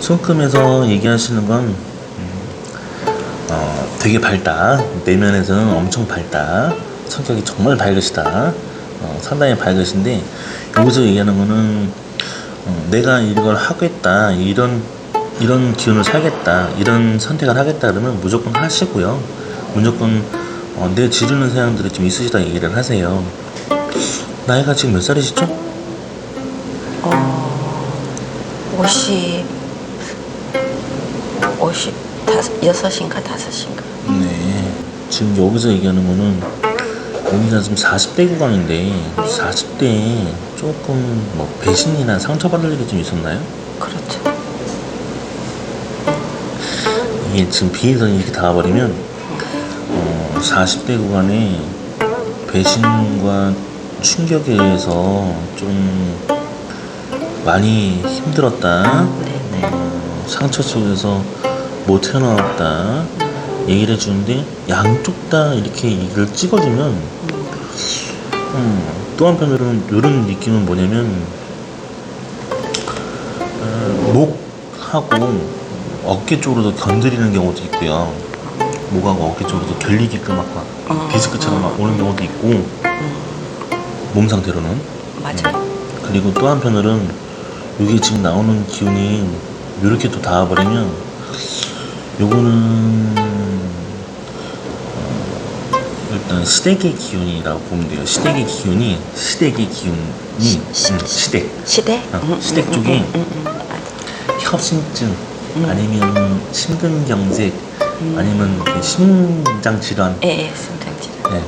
손금에서 얘기하시는 건 되게 밝다. 내면에서는 엄청 밝다. 성격이 정말 밝으시다. 상당히 밝으신데 여기서 얘기하는 거는 내가 이걸 하겠다. 이런 기운을 살겠다. 이런 선택을 하겠다 그러면 무조건 하시고요. 무조건 내 지르는 사람들이 좀 있으시다 얘기를 하세요. 나이가 지금 몇 살이시죠? 56인가 5인가. 네. 지금 여기서 얘기하는 거는 여기가 지금 40대 구간인데 40대에 조금 뭐 배신이나 상처받을 일이 좀 있었나요? 그렇죠. 이게 지금 비인선이 이렇게 닿아버리면 40대 구간에 배신과 충격에 의해서 좀 많이 힘들었다. 상처 속에서 못 태어나왔다 얘기를 해주는데 양쪽 다 이렇게 이걸 찍어주면 또 한편으로는 이런 느낌은 뭐냐면 목하고 어깨 쪽으로도 건드리는 경우도 있고요. 목하고 어깨 쪽으로도 결리게끔 막 디스크처럼 막 오는 경우도 있고 몸 상태로는 맞아요. 그리고 또 한편으로는 이게 지금 나오는 기운이 이렇게 또 닿아버리면 요거는 일단 시댁의 기운이라고 보면 돼요. 시댁의 기운이 시댁 시댁 쪽에 협심증 아니면 심근경색 아니면 심장 질환 예, 심장질환. 네.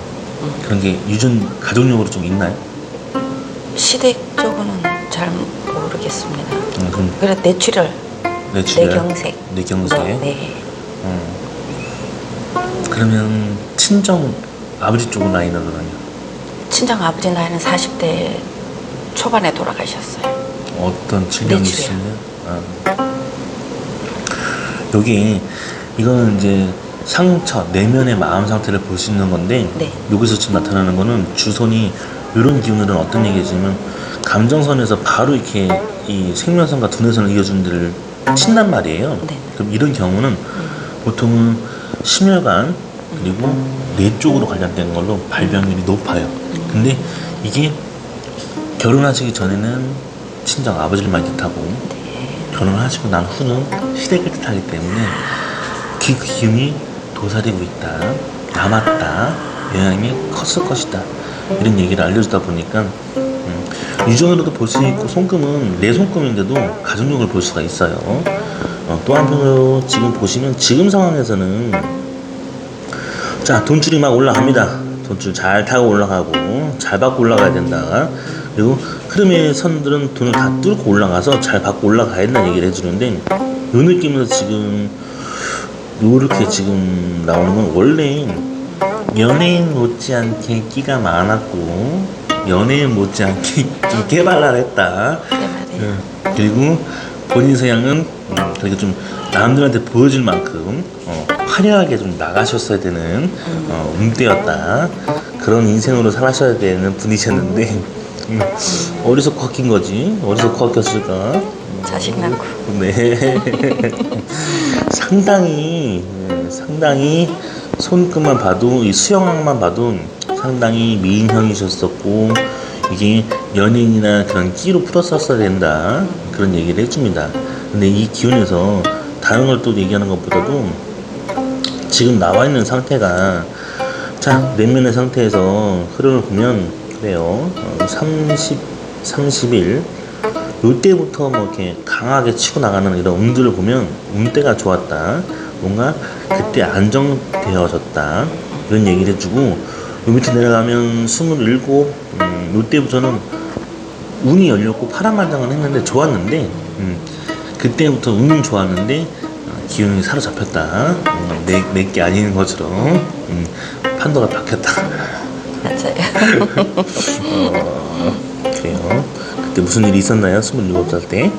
그런 게 유전 가족력으로 좀 있나요? 시댁 쪽은 잘 모르겠습니다. 그럼 그래 뇌출혈, 뇌경색. 뇌경색. 네. 그러면 친정 아버지 쪽 라인으로는요? 친정 아버지 나이는 40대 초반에 돌아가셨어요. 어떤 질병이 뇌출혈. 있으면 여기 이거는 이제 상처 내면의 마음 상태를 볼 수 있는 건데 네. 여기서 지금 나타나는 거는 주선이 이런 기운들은 어떤 얘기냐면 감정선에서 바로 이렇게 이 생명선과 두뇌선을 이어주는 데를 친단 말이에요. 네. 그럼 이런 경우는 보통은 심혈관 그리고 뇌 쪽으로 관련된 걸로 발병률이 높아요. 근데 이게 결혼하시기 전에는 친정 아버지를 많이 뜻하고 결혼하시고 난 후는 시댁을 뜻하기 때문에 그 기운이 도사리고 있다, 남았다, 영향이 컸을 것이다 이런 얘기를 알려주다 보니까 유전으로도 볼 수 있고 손금은 내 손금인데도 가족력을 볼 수가 있어요. 또 한편으로 지금 보시면 지금 상황에서는 자 돈줄이 막 올라갑니다. 돈줄 잘 타고 올라가고 잘 받고 올라가야 된다. 그리고 흐름의 선들은 돈을 다 뚫고 올라가서 잘 받고 올라가야 된다는 얘기를 해주는데 이 느낌에서 지금 요렇게 지금 나오는 건 원래 연예인 못지않게 끼가 많았고 연예인 못지않게 좀 깨발랄했다. 그리고 본인 성향은 그렇게 좀 남들한테 보여줄 만큼 화려하게 좀 나가셨어야 되는 운때였다. 그런 인생으로 살아셔야 되는 분이셨는데 어디서 꺾인 거지? 어디서 꺾였을까? 자식 낳고. 네. 상당히 손끝만 봐도 이 수영학만 봐도 상당히 미인형이셨었고 이게 연예인이나 그런 끼로 풀었었어야 된다 그런 얘기를 해줍니다. 근데 이 기운에서 다른 걸 또 얘기하는 것보다도 지금 나와 있는 상태가 자 내면의 상태에서 흐름을 보면 그래요. 30일 요때부터 뭐 이렇게 강하게 치고 나가는 이런 운들을 보면 운때가 좋았다. 뭔가 그때 안정되어졌다. 이런 얘기를 해주고 요 밑에 내려가면 27 요때부터는 운이 열렸고 파란만장을 했는데 좋았는데 그때부터 운은 좋았는데 기운이 사로잡혔다. 뭔가 내게 아닌 것처럼 판도가 바뀌었다. 맞아요. 그래요. 그때 무슨 일이 있었나요? 27살 때?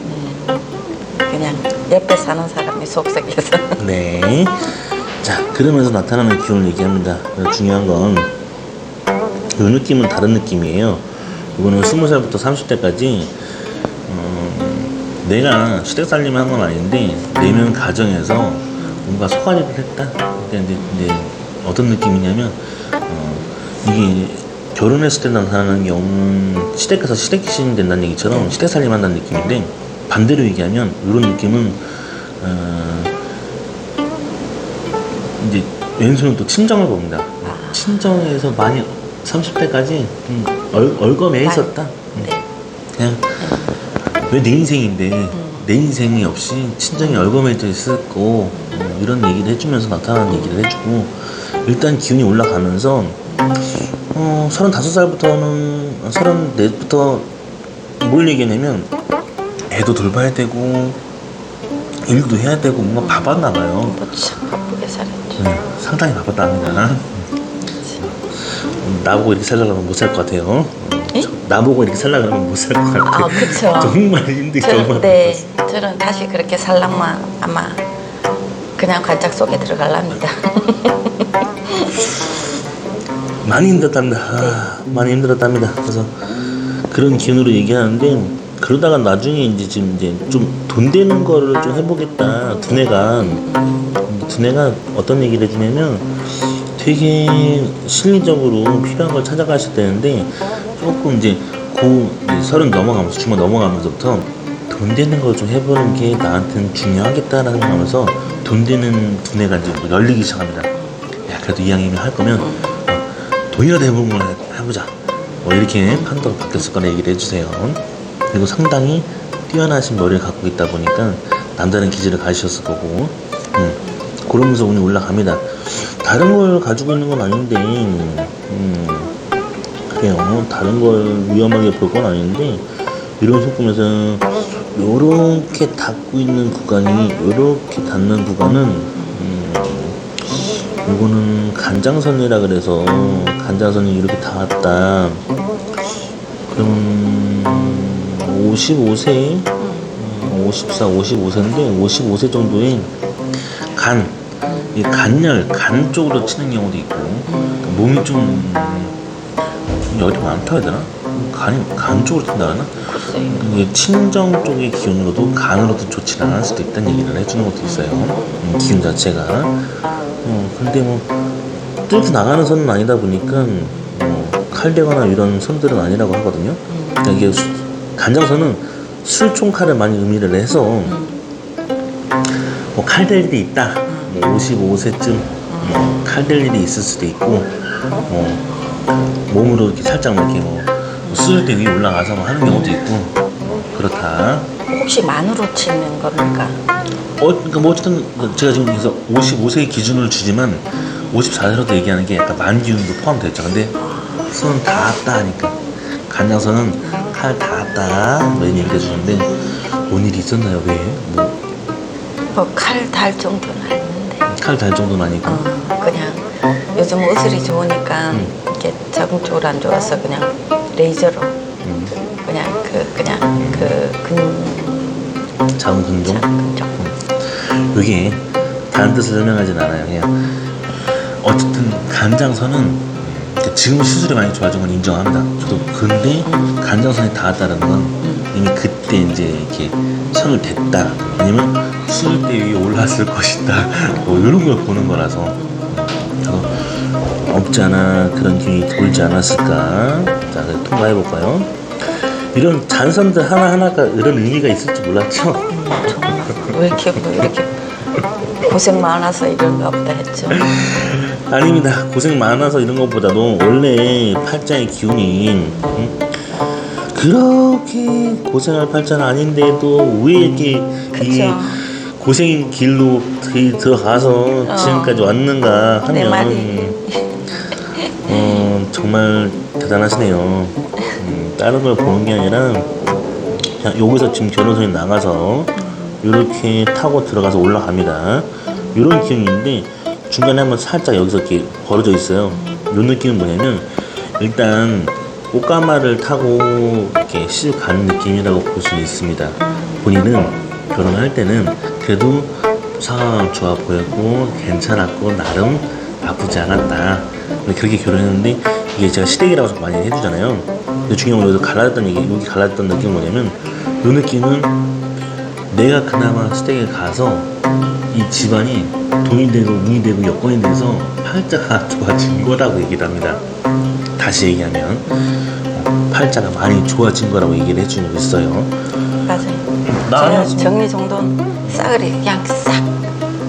그냥 옆에 사는 사람이 속삭여서. 네. 자, 그러면서 나타나는 기운을 얘기합니다. 중요한 건 이 느낌은 다른 느낌이에요. 이거는 20살부터 30대까지 내가 시댁 살림을 한 건 아닌데 내면 가정에서 뭔가 소가리를 했다. 근데 이제 어떤 느낌이냐면 이게 결혼했을 때 나타나는 경우는 시댁 가서 시댁 귀신이 된다는 얘기처럼 시댁 살림 한다는 느낌인데, 반대로 얘기하면 이런 느낌은 이제 왼손은 또 친정을 봅니다. 친정에서 많이 30대까지 얼거매 있었다. 네. 그냥 왜 내 인생인데 내 인생이 없이 친정이 얼거매져 있었고, 이런 얘기를 해주면서 나타나는 얘기를 해주고, 일단 기운이 올라가면서 35살부터는 34부터 뭘 얘기냐면 애도 돌봐야 되고 일도 해야 되고 뭔가 바빴나 봐요. 참 바쁘게 살았죠. 상당히 바빴다 합니다. 나보고 이렇게 살려면 못 살 것 같아요. 나보고 이렇게 살려면 못 살 것 같아요. 아, 그쵸. 정말 힘들죠. 네, 저는 다시 그렇게 살라면 아마 그냥 관짝 속에 들어갈랍니다. 많이 힘들었답니다. 많이 힘들었답니다. 그래서 그런 기운으로 얘기하는데, 그러다가 나중에 이제 지금 이제 좀 돈 되는 거를 좀 해보겠다. 두뇌가 어떤 얘기를 해주냐면, 되게 실리적으로 필요한 걸 찾아가실 때는데, 조금 이제 30 넘어가면서, 중반 넘어가면서부터 돈 되는 걸 좀 해보는 게 나한테는 중요하겠다라는 생각하면서 돈 되는 두뇌가 이제 열리기 시작합니다. 야, 그래도 이왕이면 할 거면 돈이라도 해보는 걸 해보자. 이렇게 판도가 바뀌었을 거라 얘기를 해주세요. 그리고 상당히 뛰어나신 머리를 갖고 있다 보니까 남다른 기질을 가지셨을 거고, 그러면서 운이 올라갑니다. 다른 걸 가지고 있는 건 아닌데, 그래요. 다른 걸 위험하게 볼 건 아닌데, 이런 소금에서 요렇게 닿고 있는 구간이, 요렇게 닿는 구간은, 이거는 간장선이라 그래서, 간장선이 이렇게 닿았다. 그러면 55세, 54, 55세인데 55세 정도의 이 간열, 간 쪽으로 치는 경우도 있고, 몸이 좀 열이 많다 해야 되나? 간 쪽으로 튄다 하나? 이게 친정 쪽의 기운으로도 간으로도 좋지 않을 수도 있다는 얘기를 해주는 것도 있어요. 기운 자체가. 근데 뭐 뚫고 나가는 선은 아니다 보니까 칼대거나 이런 선들은 아니라고 하거든요. 그러니까 이게 간장선은 술총칼을 많이 의미를 해서 뭐 칼댈 일이 있다. 55세쯤 칼댈 일이 있을 수도 있고, 몸으로 이렇게 살짝 이렇게 수술대 위에 올라가서 하는 경우도 있고, 그렇다. 혹시 만으로 치는 겁니까? 그러니까 뭐 어쨌든 제가 지금 그래서 55세 기준을 주지만 54세로도 얘기하는 게 약간 만기운도 포함되죠. 근데 손 닿았다 하니까 간장선은 칼 닿았다 이런 얘기를 해주는데, 뭔 일이 있었나요? 왜? 칼 달 정도는 아닌데. 칼 달 정도는 아니고. 그냥 요즘 의술이 좋으니까 이렇게 자궁적으로 안 좋아서 그냥 레이저로 자궁 근종. 근종. 이게 다른 뜻을 설명하진 않아요. 그냥 어쨌든 간장선은 지금 시술이 많이 좋아진 건 인정합니다. 저도. 근데 간장선이 닿았다는 건 이미 그때 이제 이렇게 선을 댔다, 아니면 수술대 위에 올랐을 것이다, 이런 걸 보는 거라서 없지 않아 그런 기운이 돌지 않았을까. 자, 통과해볼까요? 이런 잔선들 하나하나가 이런 의미가 있을 줄 몰랐죠? 정말 왜 이렇게 고생 많아서 이런 거 없다 했죠. 아닙니다. 고생 많아서 이런 것보다도 원래 팔자의 기운이 그렇게 고생할 팔자는 아닌데도 왜 이렇게 이 고생의 길로 들어가서 지금까지 왔는가 하면 정말 대단하시네요. 다른 걸 보는 게 아니라 그냥 여기서 지금 결혼선이 나가서 이렇게 타고 들어가서 올라갑니다. 이런 기운인데 중간에 한번 살짝 여기서 이렇게 벌어져 있어요. 이 느낌은 뭐냐면, 일단 꽃가마를 타고 이렇게 씩 가는 느낌이라고 볼 수 있습니다. 본인은 결혼할 때는 그래도 상황 좋아 보였고 괜찮았고 나름 나쁘지 않았다, 그렇게 결혼했는데, 이게 제가 시댁이라고 많이 해주잖아요. 근데 중요한 건 여기서 갈라졌던 얘기, 여기 갈라졌던 느낌은 뭐냐면, 이 느낌은 내가 그나마 시댁에 가서 이 집안이 돈이 되고 운이 되고 여건이 돼서 팔자가 좋아진 거라고 얘기를 합니다. 다시 얘기하면 팔자가 많이 좋아진 거라고 얘기를 해주고 있어요. 맞아요. 나 저는 정리정돈 싸그리 그냥 싹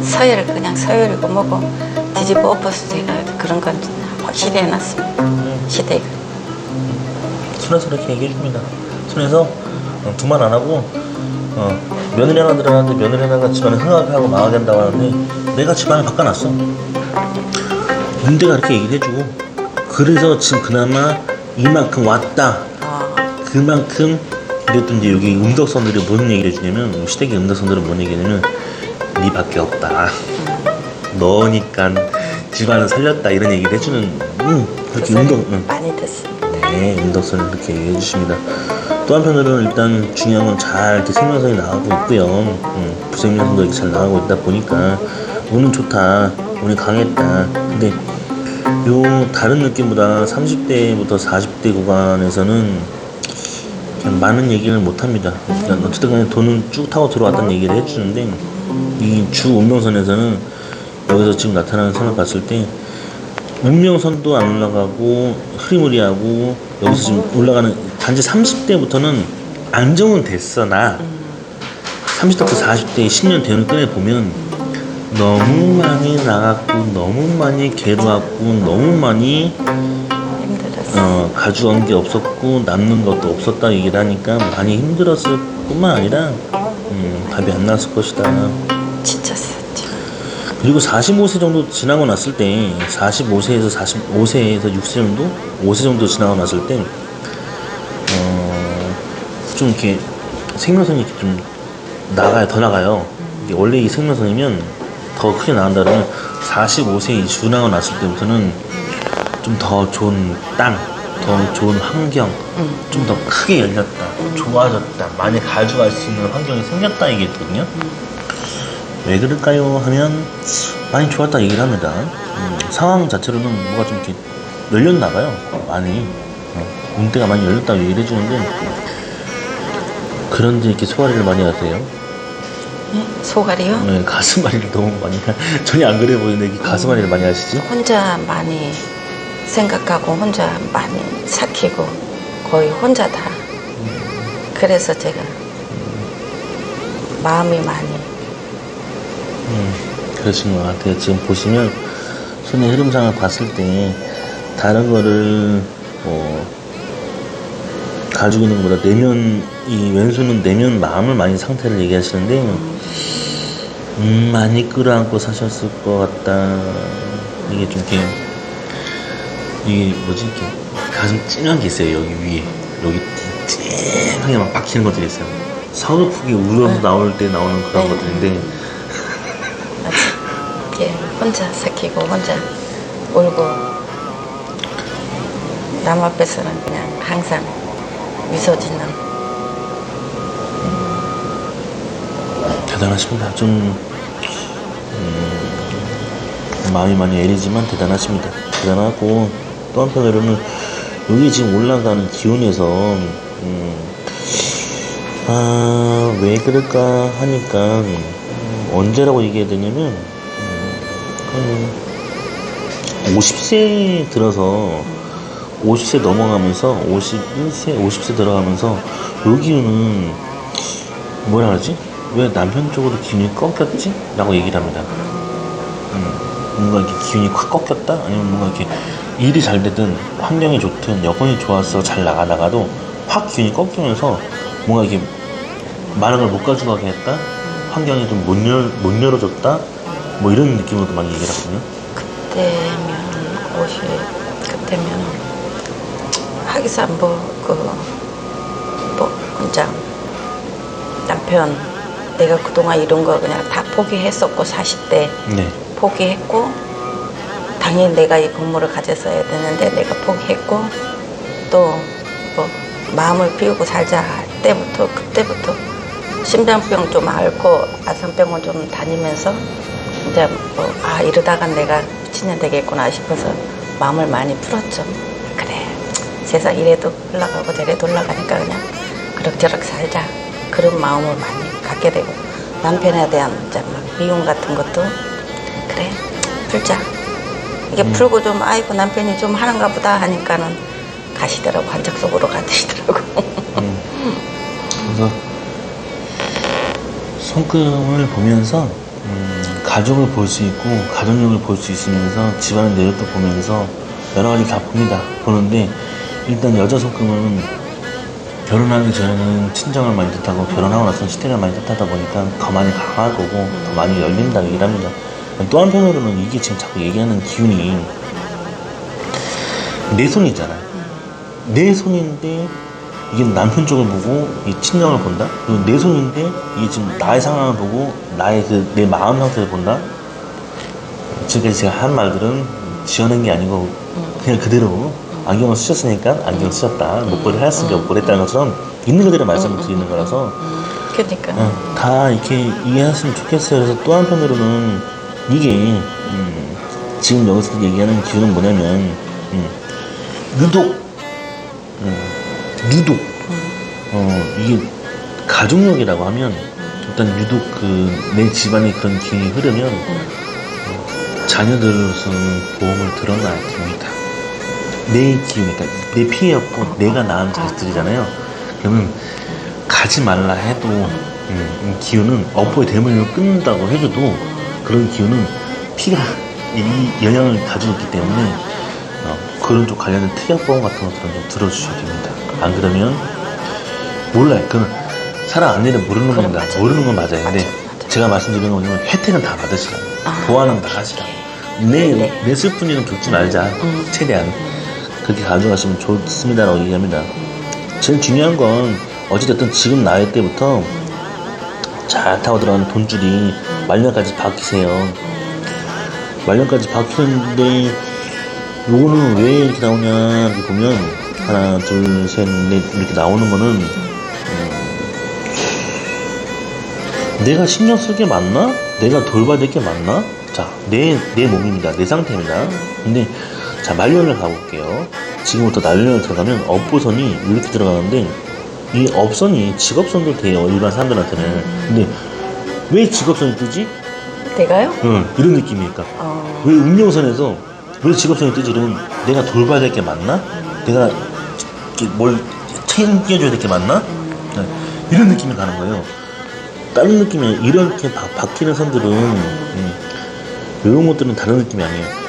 서열을 그냥 서열이고 뭐고 뒤집어 엎어서 제가 그런 건 확실히 해놨습니다. 시댁. 손에서 그렇게 얘기해줍니다. 손에서 두말 안 하고 며느리 하나 들어갔는데 며느리 하나가 집안을 흥하게 망하게 한다고 하는데 내가 집안을 바꿔놨어. 문제가 그렇게 얘기를 해주고 그래서 지금 그나마 이만큼 왔다. 그만큼 그래도 이제 여기 음덕선들이 뭔 얘기를 해주냐면 시댁의 음덕선들은 뭔 얘기냐면 니밖에 없다. 너니까 집안을 살렸다 이런 얘기를 해주는 그렇게 많이 듣습니다. 네, 음덕선을 그렇게 얘기해 주십니다. 또 한편으로는 일단 중요한 건 잘 이렇게 생명선이 나가고 있고요. 부생명선도 이렇게 잘 나가고 있다 보니까 운은 좋다, 운이 강했다. 근데 요 다른 느낌보다 30대부터 40대 구간에서는 그냥 많은 얘기를 못 합니다. 그러니까 어쨌든 간에 돈은 쭉 타고 들어왔다는 얘기를 해주는데 이 주 운명선에서는 여기서 지금 나타나는 선을 봤을 때 운명선도 안 올라가고 흐리무리하고 여기서 지금 올라가는 단지 30대부터는 안정은 됐으나 30대부터 40대 10년 되는 끈에 보면 너무 많이 나갔고 너무 많이 괴로웠고 너무 많이 힘들었어요. 가져온 게 없었고 남는 것도 없었다 얘기를 하니까 많이 힘들었을 뿐만 아니라 답이 안 나왔을 것이다. 지쳤었죠. 그리고 45세 정도 지나고 났을 때 45세에서 45세에서 6세 정도? 5세 정도 지나고 났을 때 좀 이렇게 생명선이 이렇게 좀 나가요. 더 나가요. 이게 원래 이 생명선이면 더 크게 나간다 그러면 45세 지나고 났을 때부터는 좀 더 좋은 땅, 더 좋은 환경, 좀 더 크게 열렸다, 좋아졌다, 많이 가져갈 수 있는 환경이 생겼다 얘기했거든요. 왜 그럴까요? 하면 많이 좋았다 얘기를 합니다. 상황 자체로는 뭐가 좀 이렇게 열렸나 봐요. 많이 운대가 많이 열렸다고 얘기를 해주는데 그런데 이렇게 소화를 많이 하세요? 네? 소갈이요? 네, 가슴앓이를 너무 많이 전혀 안 그래 보이는데 이렇게 가슴앓이를 많이 하시지? 혼자 많이 생각하고 혼자 많이 삭히고 거의 혼자 다. 그래서 제가 마음이 많이 그러신 것 같아요. 지금 보시면 손의 흐름상을 봤을 때 다른 거를 가지고 있는 것보다 내면 이 왼손은 내면 마음을 많이 상태를 얘기하시는데 많이 끌어안고 사셨을 것 같다. 이게 좀 이렇게 이게 뭐지 이렇게 가슴 찡한 게 있어요. 여기 위에 여기 찡하게 막 박히는 것들이 있어요. 서글프게 울어서 나올 때 나오는 그런 것들인데 이렇게 혼자 삭히고 혼자 울고 남 앞에서는 그냥 항상 미소 짓는. 대단하십니다. 좀 마음이 많이 애리지만 대단하십니다. 대단하고 또 한편으로는 여기 지금 올라가는 기운에서 왜 그럴까 하니까 언제라고 얘기해야 되냐면 50세 들어서 50세 넘어가면서 51세, 50세 들어가면서 요 기운은 뭐라 하지? 왜 남편 쪽으로 기운이 꺾였지? 라고 얘기를 합니다. 뭔가 이렇게 기운이 확 꺾였다? 아니면 뭔가 이렇게 일이 잘 되든 환경이 좋든 여건이 좋아서 잘 나가다가도 확 기운이 꺾이면서 뭔가 이렇게 많은 걸 못 가져가게 했다? 환경이 좀 못 열어줬다? 뭐 이런 느낌으로도 많이 얘기를 하거든요. 그때면 하기산부 혼자 남편 내가 그동안 이런 거 그냥 다 포기했었고 40대 네. 포기했고 당연히 내가 이 건물을 가졌어야 되는데 내가 포기했고 또 뭐 마음을 비우고 살자 할 때부터 그때부터 심장병 좀 앓고 아산병원 좀 다니면서 이제 이러다가 내가 미친년 되겠구나 싶어서 마음을 많이 풀었죠. 그래 세상 이래도 흘러가고 저래도 흘러가니까 그냥 그럭저럭 살자 그런 마음을 많이 갖게 갖게 되고 남편에 대한 이제 막 미움 같은 것도 그래 풀자 이게 풀고 좀 아이고 남편이 좀 하는가 보다 하니까는 가시더라고 한적 속으로 가시더라고. 그래서 손금을 보면서 가족을 볼 수 있고 가족력을 볼 수 있으면서 집안의 내력도 보면서 여러 가지 다 봅니다. 보는데 일단 여자 손금은 결혼하기 전에는 친정을 많이 뜻하고 결혼하고 나서는 시댁을 많이 뜻하다 보니까 더 많이 강할 거고 더 많이 열린다 얘기를 합니다. 또 한편으로는 이게 지금 자꾸 얘기하는 기운이 내 손이잖아요. 내 손인데 이게 남편 쪽을 보고 이 친정을 본다. 그리고 내 손인데 이게 지금 나의 상황을 보고 나의 내 마음 상태를 본다. 지금까지 제가 한 말들은 지어낸 게 아니고 그냥 그대로 안경을 쓰셨으니까 안경을 쓰셨다. 목걸이를 하였으니까 목걸이 했다는 것처럼 있는 그대로 말씀을 드리는 거라서 그러니까 다 이렇게 이해하시면 좋겠어요. 그래서 또 한편으로는 이게 지금 여기서 얘기하는 기운은 뭐냐면 유독 이게 가족력이라고 하면 일단 유독 내 집안에 그런 기운이 흐르면 자녀들로서는 보험을 들어놔야 됩니다. 내 기운이니까 내 피해였고 내가 낳은 자식들이잖아요. 그러면 가지 말라 해도 이 기운은 어포의 대문을 끊는다고 해줘도 그런 기운은 피가 이 영향을 가지고 있기 때문에 그런 쪽 관련된 특약보험 같은 것들은 좀 들어주셔야 됩니다. 안 그러면 몰라요. 그건 사람 안내는 모르는 겁니다. 맞아. 모르는 건 맞아요. 근데 맞아. 제가 말씀드리는 건 뭐냐면 혜택은 다 받으시라. 보완은 다 하시라. 내 슬픈 일은 겪지 말자. 최대한 그렇게 가져가시면 좋습니다라고 얘기합니다. 제일 중요한 건 어찌됐든 지금 나이 때부터 잘 타고 들어가는 돈줄이 말년까지 박히세요. 말년까지 박히는데 요거는 왜 이렇게 나오냐 이렇게 보면 하나 둘 셋 넷 이렇게 나오는 거는 내가 신경 쓸 게 맞나? 내가 돌봐야 될 게 맞나? 자, 내 몸입니다. 내 상태입니다. 근데 자, 말년을 가볼게요. 지금부터 말년을 들어가면 업보선이 이렇게 들어가는데 이 업선이 직업선도 돼요. 일반 사람들한테는. 근데 왜 직업선이 뜨지? 내가요? 이런 느낌이니까. 왜 운명선에서 왜 직업선이 뜨지? 이러면 내가 돌봐야 될 게 맞나? 내가 뭘 챙겨줘야 될 게 맞나? 이런 느낌이 가는 거예요. 다른 느낌이 이렇게 박히는 선들은 이런 것들은 다른 느낌이 아니에요.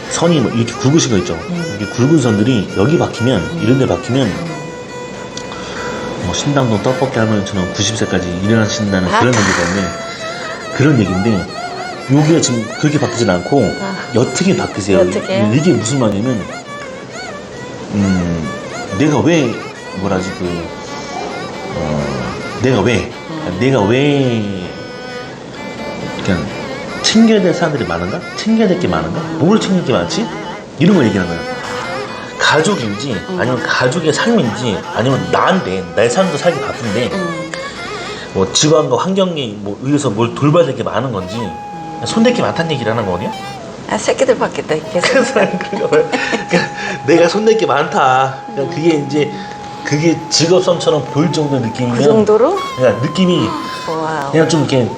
선이 뭐 이렇게 굵으신 거 있죠. 이렇게 굵은 선들이 여기 박히면 이런 데 박히면 뭐 신당동 떡볶이 할머니처럼 90세까지 일어나신다는 그런 얘기 때문에 그런 얘기인데 여기가 지금 그렇게 박히진 않고 여특이 박히세요. 여특이요? 이게 무슨 말이냐면 내가 왜 뭐라지 내가 왜 그냥 챙겨야 될 사람들이 많은가? 챙겨야 될 게 많은가? 뭘 챙길 게 많지? 이런 걸 얘기하는 거예요. 가족인지 아니면 가족의 삶인지 아니면 나인데 내 삶도 살기 바쁜데 뭐 집안과 환경에 뭐 의해서 뭘 돌봐야 될 게 많은 건지 손댈 게 많다는 얘기를 하는 거거든요. 새끼들 받겠다 그래서 그러니까 내가 손댈 게 많다. 그러니까 그게 직업선처럼 보일 정도의 느낌이면 그 정도로? 그냥 느낌이 와우. 그냥 좀 이렇게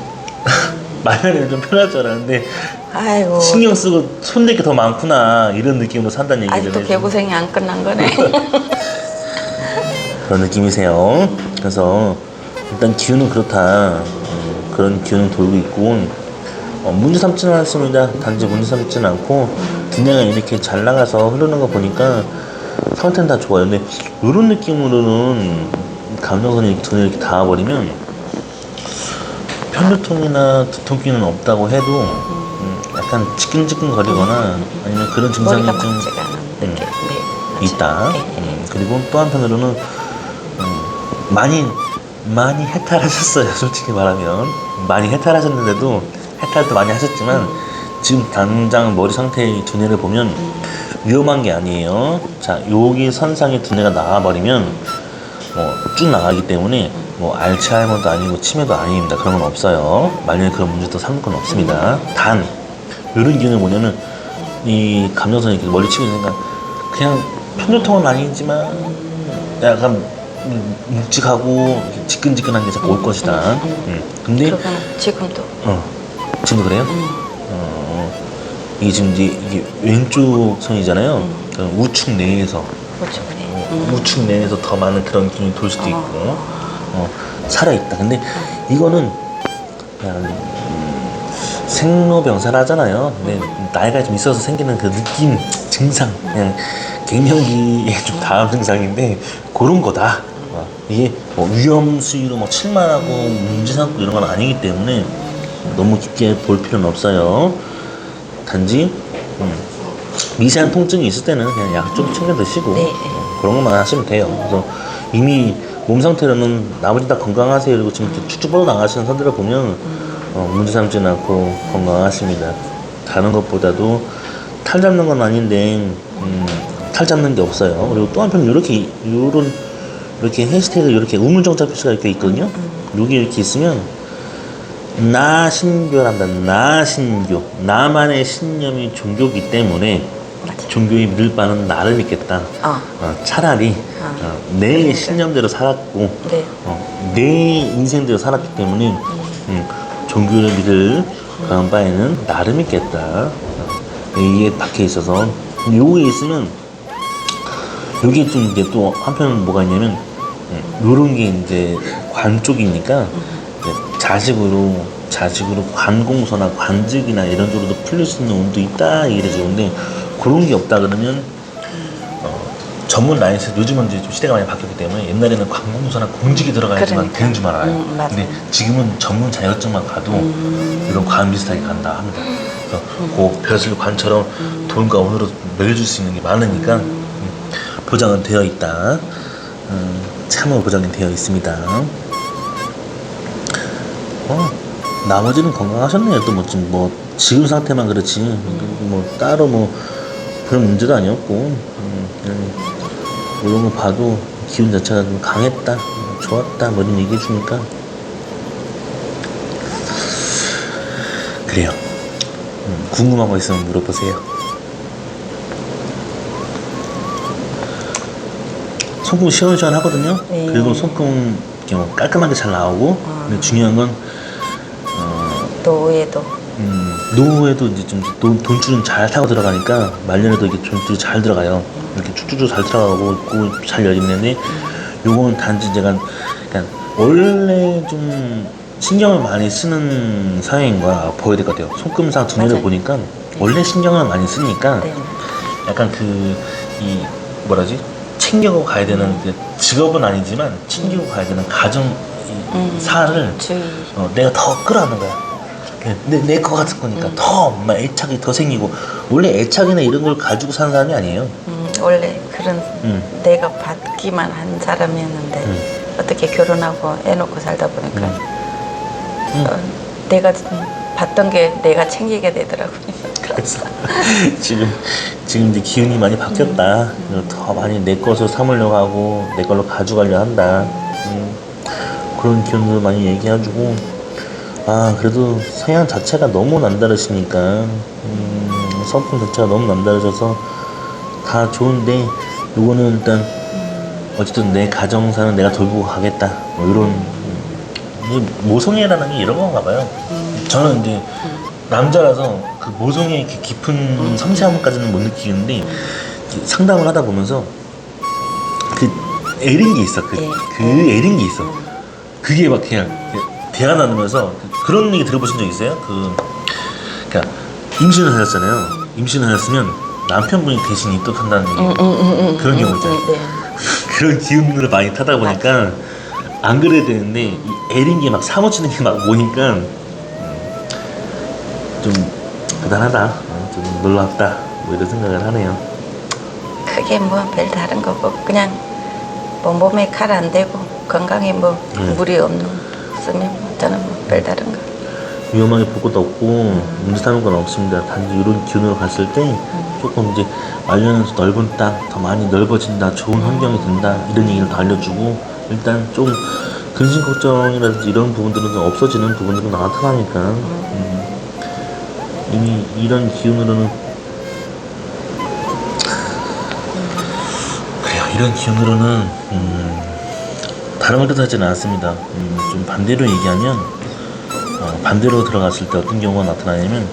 말하기는 좀 편할 줄 알았는데 아이고 신경 쓰고 손댈 게 더 많구나 이런 느낌으로 산다는 얘기를 아직도 해주고. 개고생이 안 끝난 거네. 그런 느낌이세요. 그래서 일단 기운은 그렇다. 그런 기운은 돌고 있고 문제 삼지는 않습니다. 단지 문제 삼지는 않고 분야가 이렇게 잘 나가서 흐르는 거 보니까 상태는 다 좋아요. 근데 이런 느낌으로는 감정선이 이렇게 눈에 이렇게 닿아버리면 편두통이나 두통기는 없다고 해도 약간 지끈지끈거리거나 아니면 그런 증상이 머리가 좀 맞지가 않은 느낌. 네, 맞아요. 있다. 네. 그리고 또 한편으로는 많이 해탈하셨어요. 솔직히 말하면 많이 해탈하셨는데도 해탈도 많이 하셨지만 지금 당장 머리 상태의 두뇌를 보면 위험한 게 아니에요. 자, 여기 선상에 두뇌가 나와버리면 쭉 나가기 때문에 뭐 알츠하이머도 아니고 치매도 아닙니다. 그런 건 없어요. 말년에 그런 문제도 삼을 건 없습니다. 단 이런 기운은 뭐냐면 이 감정선이 이렇게 멀리 치고 있으니까 그냥 편두통은 아니지만 약간 묵직하고 지끈지끈한 게 자꾸 올 것이다. 근데 그거는 지금도. 지금도 그래요? 이게 지금 이게 왼쪽 선이잖아요. 그러니까 우측 내에서 우측 내에서 더 많은 그런 기운이 돌 수도 있고 살아있다. 근데 이거는 그냥 생로병사를 하잖아요. 근데 나이가 좀 있어서 생기는 그 느낌, 증상, 그냥 갱년기에 좀 다음 증상인데 그런 거다. 이게 뭐 위험 수위로 뭐 실만하고 문제 삼고 이런 건 아니기 때문에 너무 깊게 볼 필요는 없어요. 단지 미세한 통증이 있을 때는 그냥 약 좀 챙겨 드시고 그런 것만 하시면 돼요. 그래서 이미 몸 상태로는 나머지 다 건강하세요. 그리고 지금 쭉쭉 뻗어 나가시는 선들을 보면 문제 삼지는 않고 건강하십니다. 다른 것보다도 탈 잡는 건 아닌데 탈 잡는 게 없어요. 그리고 또 한편 이렇게 해시태그 이렇게 우물정자 표시가 이렇게 있거든요. 여기 이렇게 있으면 나신교란다. 나신교. 나만의 신념이 종교이기 때문에 종교에 믿을 바는 나를 믿겠다. 차라리 내 신념대로 살았고 내 인생대로 살았기 때문에 종교를 믿을 그런 바에는 나를 믿겠다. 이게 박혀 있어서 요게 있으면 요게 좀 이제 또 한편은 뭐가 있냐면 요런 게 이제 관 쪽이니까 자식으로 관공서나 관직이나 이런 쪽으로도 풀릴 수 있는 운도 있다 이래 좋은데 그런 게 없다 그러면 전문 라인에서 요즘은 이제 좀 시대가 많이 바뀌었기 때문에 옛날에는 관공서나 공직이 들어가야지만 되는 줄 알아요. 근데 지금은 전문 자격증만 가도 이런 관 비슷하게 간다 합니다. 그래서 그 벼슬관처럼 돈과 운으로 매겨줄 수 있는 게 많으니까 보장은 되어 있다. 참으로 보장이 되어 있습니다. 나머지는 건강하셨네요. 또 뭐 지금 상태만 그렇지 뭐 따로 뭐 그런 문제도 아니었고 이런 거 봐도 기운 자체가 좀 강했다, 좋았다 뭐 이런 얘기해 주니까 그래요. 궁금한 거 있으면 물어보세요. 손금 시원시원하거든요. 그리고 손금 깔끔하게 잘 나오고 근데 중요한 건 노후에도 이제 좀 돈줄은 잘 타고 들어가니까 말년에도 이게 돈줄이 잘 들어가요. 이렇게 쭉쭉쭉 잘 들어가고 있고 잘 열리는데 요건 단지 제가 그냥 원래 좀 신경을 많이 쓰는 사회인 거야 보여야 될 것 같아요. 손금상 정리를 보니까 원래 신경을 많이 쓰니까 약간 이 뭐라지 챙기고 가야 되는 직업은 아니지만 챙기고 가야 되는 가정 사를 내가 더 끌어안는 거야. 내 거 같은 거니까 더 막 애착이 더 생기고 원래 애착이나 이런 걸 가지고 사는 사람이 아니에요. 원래 그런 내가 받기만 한 사람이었는데 어떻게 결혼하고 애 놓고 살다 보니까 내가 받던 게 내가 챙기게 되더라고요. 그래서 지금 이제 기운이 많이 바뀌었다. 더 많이 내 것으로 삼으려고 하고 내 걸로 가져가려 한다. 그런 기운들 많이 얘기해주고 그래도 성향 자체가 너무 남다르시니까 성품 자체가 너무 남다르셔서 다 좋은데 요거는 일단 어쨌든 내 가정사는 내가 돌보고 가겠다 뭐 이런 모성애라는 게 이런 건가 봐요. 저는 이제 남자라서 그 모성애의 이렇게 깊은 섬세함까지는 못 느끼는데 상담을 하다 보면서 그 애린 게 있어. 그 애린 게 있어. 그게 막 그냥 대화 나누면서 그런 얘기 들어보신 적 있어요? 그러니까 임신을 하셨잖아요. 임신을 하셨으면 남편분이 대신 입덕한다는 얘기 그런 경우 있잖아요. 그런 기운들을 많이 타다 보니까 안 그래야 되는데 이 애린 게 막 사무치는 게 막 오니까 좀 대단하다, 좀 놀랍다 뭐 이런 생각을 하네요. 크게 뭐 별 다른 거고 그냥 뭐 몸에 칼 안 대고 건강에 뭐 무리 없으면 저는 뭐 별 다른 거. 위험하게 볼 것도 없고 문제 삼는 건 없습니다. 단지 이런 기운으로 갔을 때 조금 이제 말년에서 넓은 땅, 더 많이 넓어진다, 좋은 환경이 된다 이런 얘기를 더 알려주고 일단 좀 근심 걱정이라든지 이런 부분들은 좀 없어지는 부분들은 나타나니까 이미 이런 기운으로는 그래요. 이런 기운으로는 다른 걸 뜻하지는 않습니다. 좀 반대로 얘기하면 반대로 들어갔을 때 어떤 경우가 나타나냐면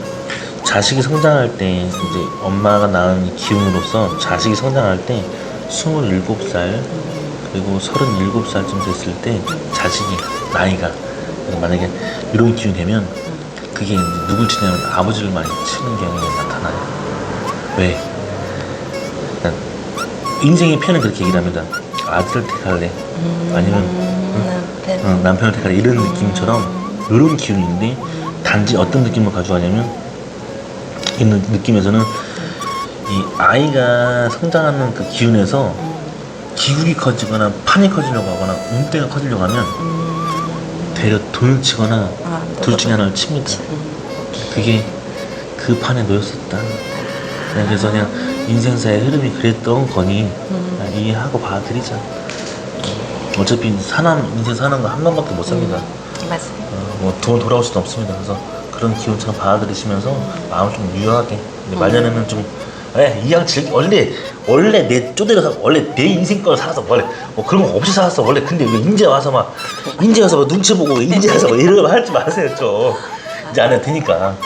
자식이 성장할 때 이제 엄마가 낳은 이 기운으로서 자식이 성장할 때 27살 그리고 37살쯤 됐을 때 자식이 나이가 만약에 이런 기운이 되면 그게 이제 누굴 치냐면 아버지를 많이 치는 경향이 나타나요. 왜? 그러니까 인생의 편은 그렇게 얘기를 합니다. 아들을 택할래? 아니면 남편을 택할래? 이런 느낌처럼 이런 기운인데 단지 어떤 느낌을 가져가냐면 이 느낌에서는 이 아이가 성장하는 그 기운에서 기국이 커지거나 판이 커지려고 하거나 운대가 커지려고 하면 되려 돈을 치거나 둘 중에 하나를 칩니다. 그게 그 판에 놓였었다. 그래서 그냥 인생사의 흐름이 그랬던 거니 이해하고 받아들이자. 어차피 인생 사는 거 한 번밖에 못 삽니다. 맞습니다. 뭐 돈 돌아올 수도 없습니다. 그래서 그런 기운처럼 받아들이시면서 마음을 좀 유연하게. 근데 말년에는 좀 이왕 원래 내 쪼대로 원래 내 인생 걸 살아서 원래 뭐 그런 거 없이 살았어 원래. 근데 왜 인제 와서 막 눈치 보고 인제 와서 막 이런 거 하지 마세요 좀. 이제 안 해도 되니까.